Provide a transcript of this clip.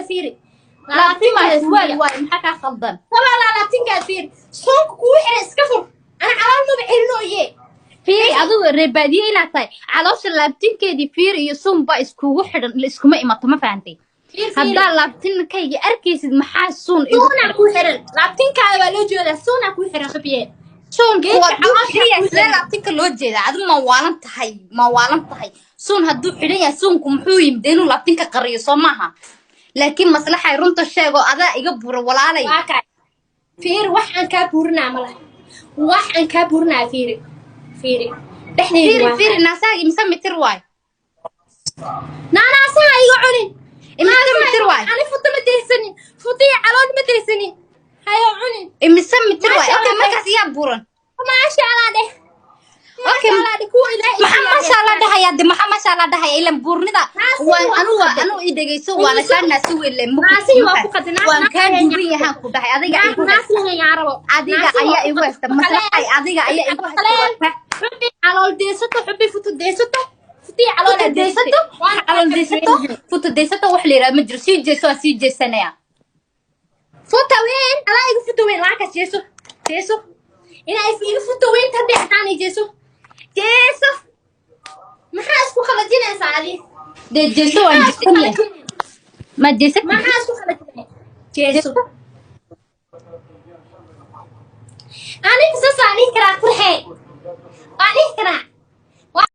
فيري laabtin ma iswaal waay maxaa ka khaldan طبعا laabtin ka فيري صوك ku xira iska fur ana calaal ma bixinooye fiiri adigu reebaadiye inaad tahay caloosha laabtinkeedii fiiri iyo sunba iskugu xidhan iskuma imato ma fahantay haddaa laabtinkayga arkaysid maxaa sun suuna ku xiran laabtinkaada waa loo jeedaa suuna ku xiran xubiyeen sun kuwa laabtinka loo jeedaa adigu ma waalan tahay sun hadduu xidhan yahay sunku muxuu yimid inuu laabtinka qariyo soo maaha laakiin maslaxay runta sheego adaa iga buro walaalay fiiri waxaan kaa burinaa malaha waxaan kaa burinaa fiiri fiiri naasaagi mise mitir waay naanaasaha iga cunin imise mitir waay ani futa ma daysanin futiya calool ma daysanin hayo cunin imise mitir waay okay markaas yaa buran maasha allah dheh okay maasha allah dhahaya de maasha allah dhahaya ilan buurnida waan anu idageyso waana ka naasi weyle waan ka duuban yahaan ku dhahay adiga ayaa igu haysta maslaxay adiga ayaa igu haysta calool deesato xubi futu deesato futi calool deesato futu deesato wax leeyahay ma jiro sii jeesanaya futa weyn ala igu futu weyn laa ka jeeso ina igu futu weyn tadii xaani jeeso maxaa isku khalajinaysaa adi de jeeso waan jeesanaya ma jeeso maxaa isku khalajinay jeeso ani kasoo saani karaa qurxee ani karaa